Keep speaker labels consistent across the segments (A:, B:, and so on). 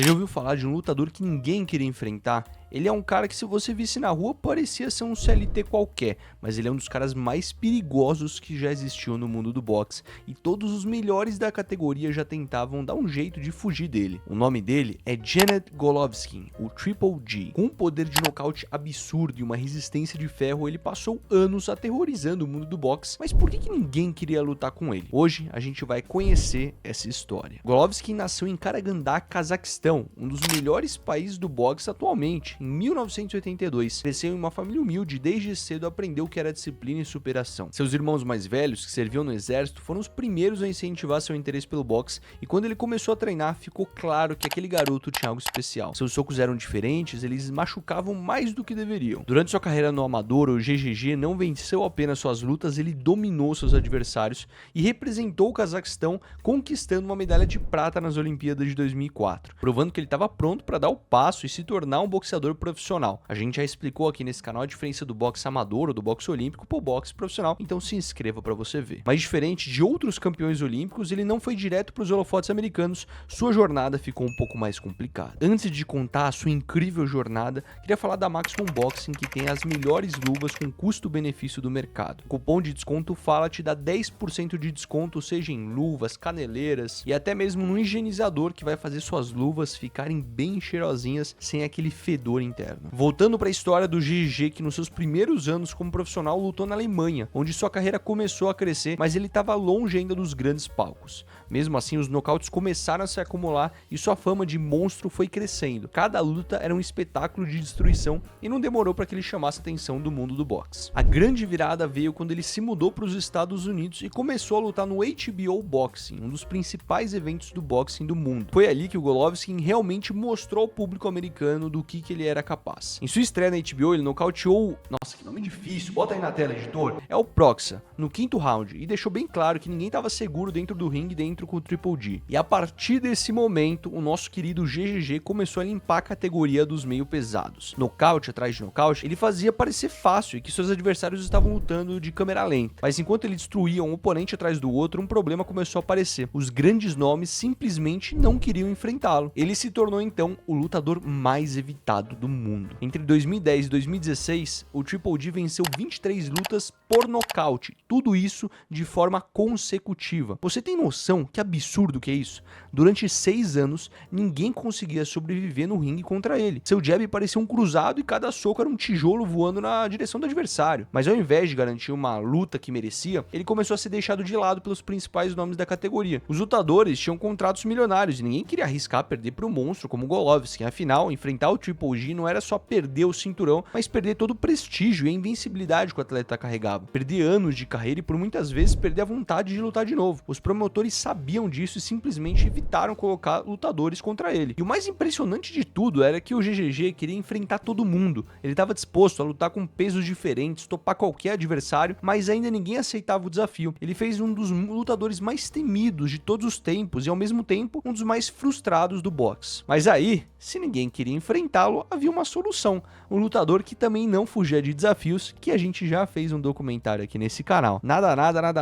A: Você já ouviu falar de um lutador que ninguém queria enfrentar? Ele é um cara que, se você visse na rua, parecia ser um CLT qualquer, mas ele é um dos caras mais perigosos que já existiu no mundo do boxe, e todos os melhores da categoria já tentavam dar um jeito de fugir dele. O nome dele é Gennady Golovkin, o Triple G. Com um poder de nocaute absurdo e uma resistência de ferro, ele passou anos aterrorizando o mundo do boxe, mas por que ninguém queria lutar com ele? Hoje a gente vai conhecer essa história. Golovkin nasceu em Karagandá, Cazaquistão, um dos melhores países do boxe atualmente. Em 1982, cresceu em uma família humilde e desde cedo aprendeu o que era disciplina e superação. Seus irmãos mais velhos, que serviam no exército, foram os primeiros a incentivar seu interesse pelo boxe, e quando ele começou a treinar, ficou claro que aquele garoto tinha algo especial. Seus socos eram diferentes, eles machucavam mais do que deveriam. Durante sua carreira no amador, o GGG não venceu apenas suas lutas, ele dominou seus adversários e representou o Cazaquistão, conquistando uma medalha de prata nas Olimpíadas de 2004, provando que ele estava pronto para dar o passo e se tornar um boxeador profissional. A gente já explicou aqui nesse canal a diferença do boxe amador ou do boxe olímpico pro boxe profissional, então se inscreva para você ver. Mas diferente de outros campeões olímpicos, ele não foi direto para os holofotes americanos, sua jornada ficou um pouco mais complicada. Antes de contar a sua incrível jornada, queria falar da Maximum Boxing, que tem as melhores luvas com custo-benefício do mercado. O cupom de desconto FALA te dá 10% de desconto, seja em luvas, caneleiras e até mesmo no higienizador, que vai fazer suas luvas ficarem bem cheirosinhas sem aquele fedor interno. Voltando para a história do GG, que nos seus primeiros anos como profissional lutou na Alemanha, onde sua carreira começou a crescer, mas ele estava longe ainda dos grandes palcos. Mesmo assim, os nocautes começaram a se acumular e sua fama de monstro foi crescendo. Cada luta era um espetáculo de destruição e não demorou para que ele chamasse a atenção do mundo do boxe. A grande virada veio quando ele se mudou para os Estados Unidos e começou a lutar no HBO Boxing, um dos principais eventos do boxing do mundo. Foi ali que o Golovkin realmente mostrou ao público americano do que ele era capaz. Em sua estreia na HBO, ele nocauteou... Nossa, que nome difícil, bota aí na tela, editor. É o Proxxa, no 5º round, e deixou bem claro que ninguém estava seguro dentro do ringue, dentro com o Triple G. E a partir desse momento, o nosso querido GGG começou a limpar a categoria dos meio pesados. Nocaute atrás de nocaute, ele fazia parecer fácil e que seus adversários estavam lutando de câmera lenta. Mas enquanto ele destruía um oponente atrás do outro, um problema começou a aparecer. Os grandes nomes simplesmente não queriam enfrentá-lo. Ele se tornou então o lutador mais evitado do mundo. Entre 2010 e 2016, o Triple G venceu 23 lutas por nocaute. Tudo isso de forma consecutiva. Você tem noção que absurdo que é isso? Durante 6 anos, ninguém conseguia sobreviver no ringue contra ele. Seu jab parecia um cruzado e cada soco era um tijolo voando na direção do adversário. Mas ao invés de garantir uma luta que merecia, ele começou a ser deixado de lado pelos principais nomes da categoria. Os lutadores tinham contratos milionários e ninguém queria arriscar perder para um monstro como Golovkin. Afinal, enfrentar o Triple G não era só perder o cinturão, mas perder todo o prestígio e a invencibilidade que o atleta carregava. Perder anos de carreira e por muitas vezes perder a vontade de lutar de novo. Os promotores sabiam disso e simplesmente evitaram colocar lutadores contra ele. E o mais impressionante de tudo era que o GGG queria enfrentar todo mundo. Ele estava disposto a lutar com pesos diferentes, topar qualquer adversário, mas ainda ninguém aceitava o desafio. Ele fez um dos lutadores mais temidos de todos os tempos e ao mesmo tempo um dos mais frustrados do boxe. Mas aí, se ninguém queria enfrentá-lo, havia uma solução. Um lutador que também não fugia de desafios, que a gente já fez um documentário aqui nesse canal. Nada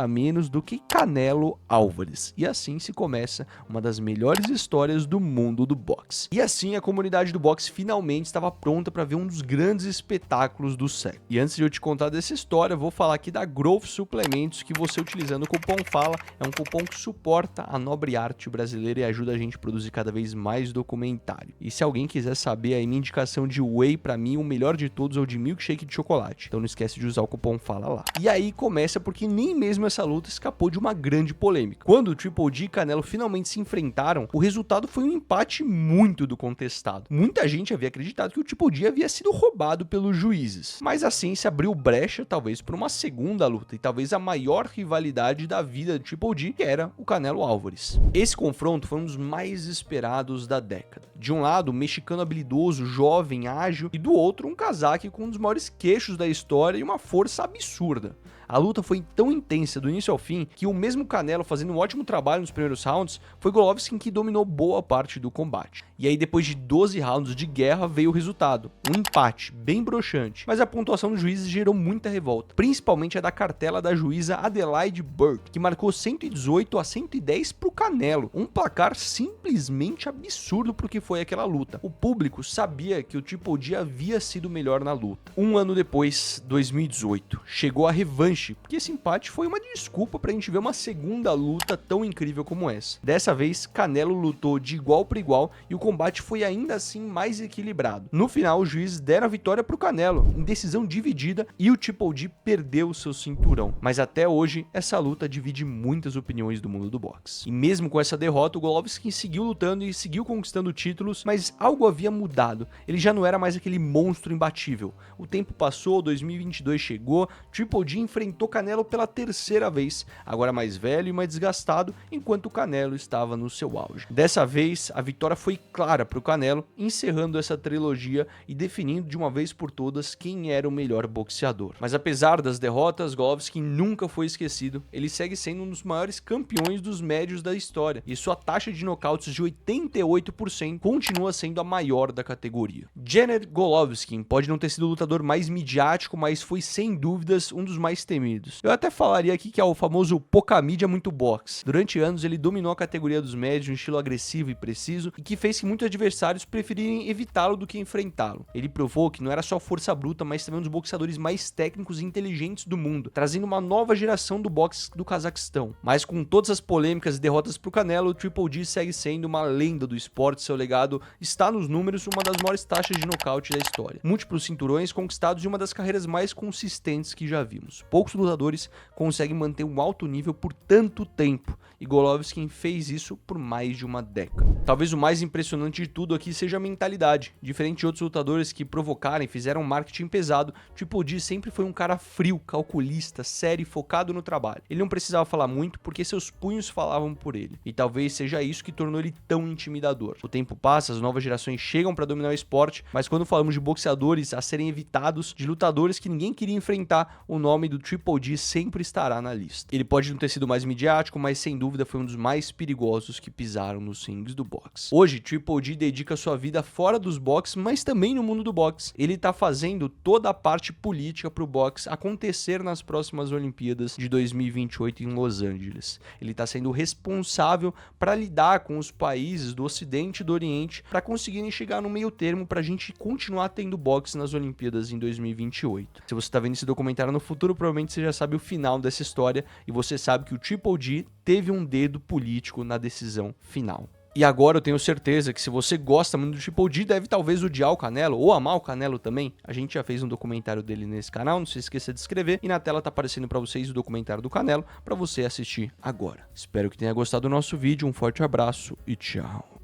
A: menos do que Canelo Álvares. E assim se começa uma das melhores histórias do mundo do boxe. E assim a comunidade do boxe finalmente estava pronta para ver um dos grandes espetáculos do século. E antes de eu te contar dessa história, eu vou falar aqui da Growth Suplementos, que você utilizando o cupom FALA, é um cupom que suporta a nobre arte brasileira e ajuda a gente a produzir cada vez mais documentário. E se alguém quiser saber, a minha indicação de whey para mim, o melhor de todos é o de milkshake de chocolate. Então não esquece de usar o cupom FALA lá. E aí começa porque nem mesmo essa luta escapou de uma grande polêmica. Quando o Triple G e Canelo finalmente se enfrentaram, o resultado foi um empate muito do contestado. Muita gente havia acreditado que o Triple G havia sido roubado pelos juízes. Mas assim se abriu brecha, talvez, para uma segunda luta e talvez a maior rivalidade da vida do Triple G, que era o Canelo Álvares. Esse confronto foi um dos mais esperados da década. De um lado, um mexicano habilidoso, jovem, ágil, e do outro, um cazaque com um dos maiores queixos da história e uma força absurda. A luta foi tão intensa do início ao fim que o mesmo Canelo, fazendo um ótimo trabalho nos primeiros rounds, foi Golovkin que dominou boa parte do combate. E aí depois de 12 rounds de guerra veio o resultado, um empate bem broxante, mas a pontuação dos juízes gerou muita revolta, principalmente a da cartela da juíza Adelaide Burke, que marcou 118 a 110 pro Canelo, um placar simplesmente absurdo porque foi aquela luta. O público sabia que o Triple G havia sido melhor na luta. Um ano depois, 2018, chegou a revanche, porque esse empate foi uma desculpa pra gente ver uma segunda luta tão incrível como essa. Dessa vez, Canelo lutou de igual para igual e o combate foi ainda assim mais equilibrado. No final, os juízes deram a vitória pro Canelo, em decisão dividida, e o Triple G perdeu o seu cinturão. Mas até hoje, essa luta divide muitas opiniões do mundo do boxe. E mesmo com essa derrota, o Golovkin seguiu lutando e seguiu conquistando títulos, mas algo havia mudado. Ele já não era mais aquele monstro imbatível. O tempo passou, 2022 chegou, Triple G enfrentou Canelo pela terceira vez, agora mais velho e mais desgastado, enquanto o Canelo estava no seu auge. Dessa vez, a vitória foi clara para o Canelo, encerrando essa trilogia e definindo de uma vez por todas quem era o melhor boxeador. Mas apesar das derrotas, Golovkin nunca foi esquecido. Ele segue sendo um dos maiores campeões dos médios da história e sua taxa de nocautes de 88% continua sendo a maior da categoria. Gennady Golovkin pode não ter sido o lutador mais midiático, mas foi sem dúvidas um dos mais temidos. Eu até falaria aqui que é o famoso pouca mídia, muito boxe. Durante anos ele dominou a categoria dos médios de um estilo agressivo e preciso, e que fez que muitos adversários preferirem evitá-lo do que enfrentá-lo. Ele provou que não era só força bruta, mas também um dos boxeadores mais técnicos e inteligentes do mundo, trazendo uma nova geração do boxe do Cazaquistão. Mas com todas as polêmicas e derrotas pro Canelo, o Triple G segue sendo uma lenda do esporte. Seu legado está nos números, uma das maiores taxas de nocaute da história. Múltiplos cinturões conquistados e uma das carreiras mais consistentes que já vimos. Poucos lutadores conseguem manter um alto nível por tanto tempo, e Golovkin fez isso por mais de uma década. Talvez o mais impressionante de tudo aqui seja a mentalidade. Diferente de outros lutadores que provocaram e fizeram marketing pesado, Triple G sempre foi um cara frio, calculista, sério e focado no trabalho. Ele não precisava falar muito porque seus punhos falavam por ele, e talvez seja isso que tornou ele tão intimidador. O tempo passa, as novas gerações chegam para dominar o esporte, mas quando falamos de boxeadores a serem evitados, de lutadores que ninguém queria enfrentar, o nome do Triple G sempre estará na lista. Ele pode não ter sido mais midiático, mas sem dúvida foi um dos mais perigosos que pisaram nos rings do boxe. Hoje, Triple G dedica sua vida fora dos boxes, mas também no mundo do boxe. Ele tá fazendo toda a parte política pro boxe acontecer nas próximas Olimpíadas de 2028 em Los Angeles. Ele tá sendo responsável para lidar com os países do Ocidente e do Oriente para conseguirem chegar no meio termo pra gente continuar tendo boxe nas Olimpíadas em 2028. Se você tá vendo esse documentário no futuro, provavelmente você já sabe o final dessa história e você sabe que o Triple G teve um dedo político na decisão final. E agora eu tenho certeza que se você gosta muito do Triple G, deve talvez odiar o Canelo ou amar o Canelo também. A gente já fez um documentário dele nesse canal, não se esqueça de se inscrever, e na tela tá aparecendo para vocês o documentário do Canelo para você assistir agora. Espero que tenha gostado do nosso vídeo, um forte abraço e tchau.